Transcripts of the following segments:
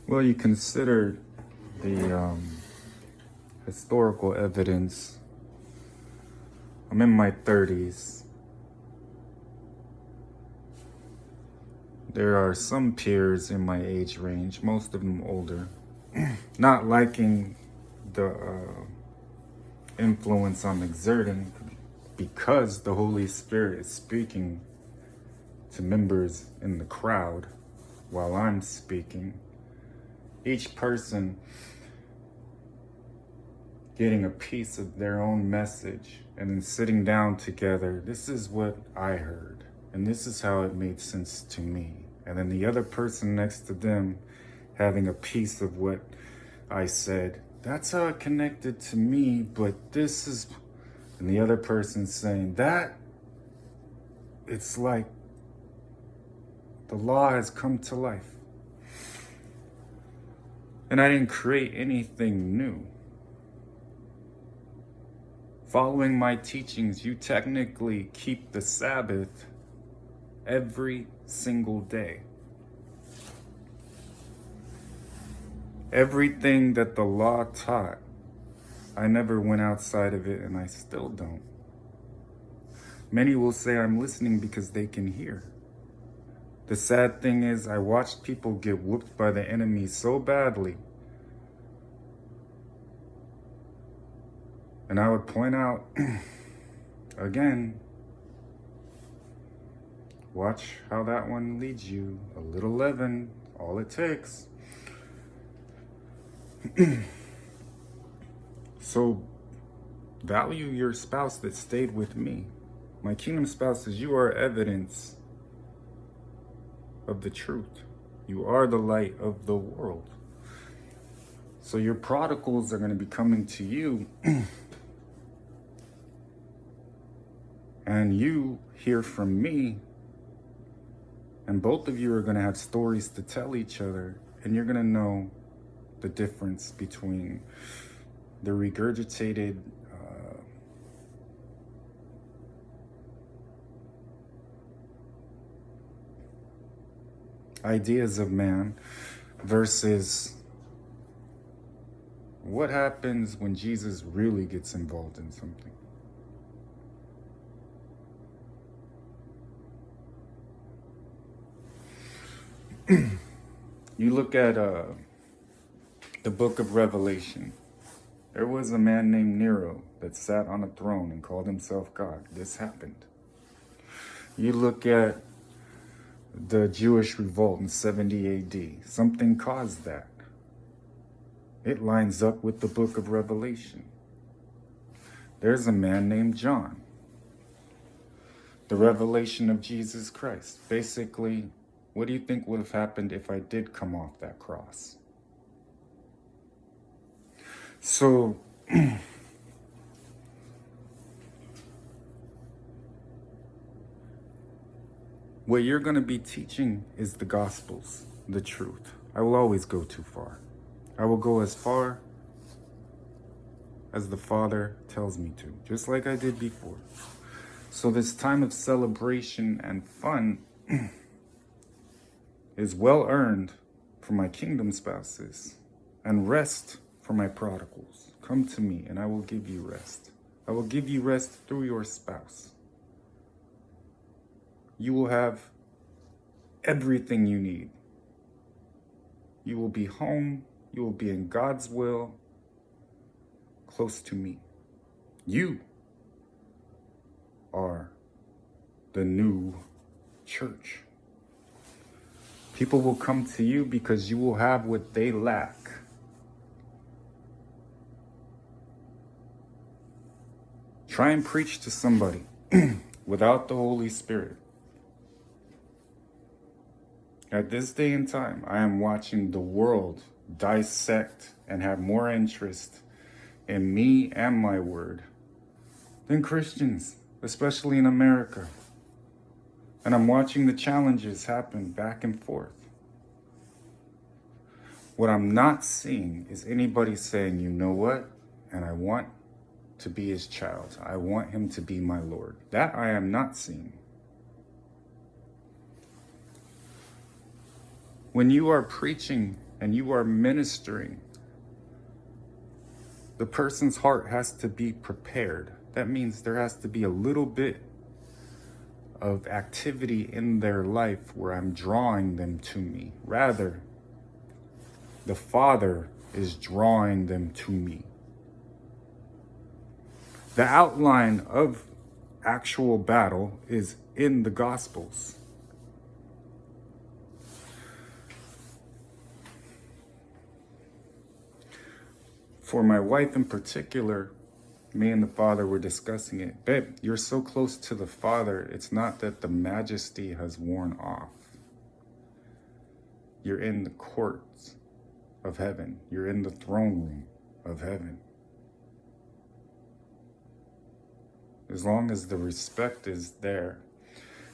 Well, you consider the historical evidence. I'm in my 30s. There are some peers in my age range, most of them older, not liking the influence I'm exerting because the Holy Spirit is speaking to members in the crowd while I'm speaking. Each person getting a piece of their own message and then sitting down together. This is what I heard, and this is how it made sense to me. And then the other person next to them having a piece of what I said. That's how it connected to me, but this is, and the other person saying that it's like the law has come to life. And I didn't create anything new. Following my teachings, you technically keep the Sabbath every single day. Everything that the law taught, I never went outside of it, and I still don't. Many will say I'm listening because they can hear. The sad thing is, I watched people get whooped by the enemy so badly. And I would point out, again, watch how that one leads you. A little leaven, all it takes. So, value your spouse that stayed with me. My kingdom spouses, you are evidence of the truth. You are the light of the world. So your prodigals are going to be coming to you and you hear from me, and both of you are going to have stories to tell each other, and you're going to know the difference between the regurgitated ideas of man versus what happens when Jesus really gets involved in something. You look at the book of Revelation. There was a man named Nero that sat on a throne and called himself God. This happened. You look at the Jewish revolt in 70 AD. Something caused that. It lines up with the book of Revelation. There's a man named John. The revelation of Jesus Christ. Basically, what do you think would have happened if I did come off that cross? So, what you're going to be teaching is the Gospels, the truth. I will always go too far. I will go as far as the Father tells me to, just like I did before. So this time of celebration and fun is well earned for my kingdom spouses, and rest for my prodigals. Come to me and I will give you rest. I will give you rest through your spouse. You will have everything you need. You will be home. You will be in God's will, close to me. You are the new church. People will come to you because you will have what they lack. Try and preach to somebody without the Holy Spirit. At this day and time, I am watching the world dissect and have more interest in me and my word than Christians, especially in America. And I'm watching the challenges happen back and forth. What I'm not seeing is anybody saying, you know what? And I want to be his child. I want him to be my Lord. That I am not seeing. When you are preaching and you are ministering, the person's heart has to be prepared. That means there has to be a little bit of activity in their life where I'm drawing them to me. Rather, the Father is drawing them to me. The outline of actual battle is in the Gospels. For my wife in particular, me and the Father were discussing it. Babe, you're so close to the Father, it's not that the majesty has worn off. You're in the courts of heaven. You're in the throne room of heaven. As long as the respect is there.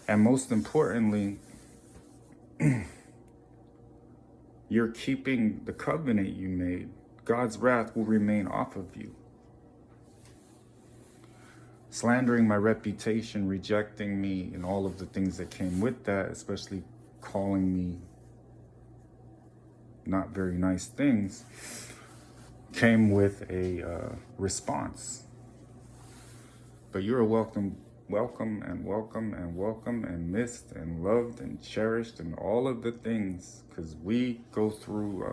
And most importantly, you're keeping the covenant you made. God's wrath will remain off of you. Slandering my reputation, rejecting me, and all of the things that came with that, especially calling me not very nice things, came with a response. But you're welcome and missed and loved and cherished and all of the things, because we go through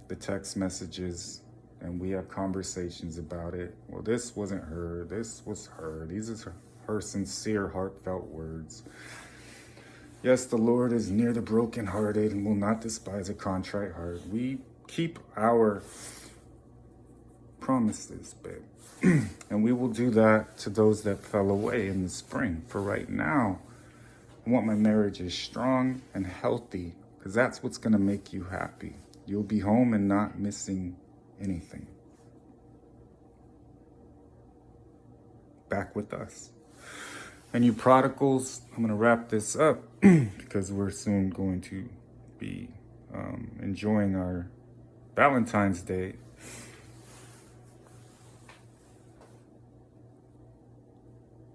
the text messages and we have conversations about it. Well, this wasn't her, this was her. These are her sincere, heartfelt words. Yes, the Lord is near the brokenhearted and will not despise a contrite heart. We keep our promises, babe. And we will do that to those that fell away in the spring. For right now, I want my marriages strong and healthy, because that's what's going to make you happy. You'll be home and not missing anything. Back with us. And you prodigals, I'm going to wrap this up because we're soon going to be enjoying our Valentine's Day.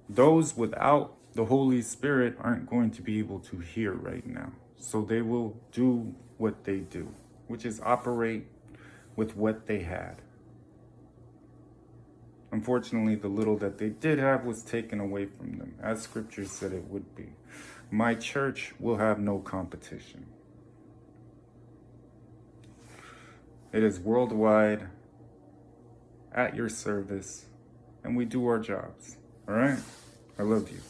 Those without the Holy Spirit aren't going to be able to hear right now. So they will do what they do, which is operate with what they had. Unfortunately, the little that they did have was taken away from them, as Scripture said it would be. My church will have no competition. It is worldwide, at your service, and we do our jobs. All right? I love you.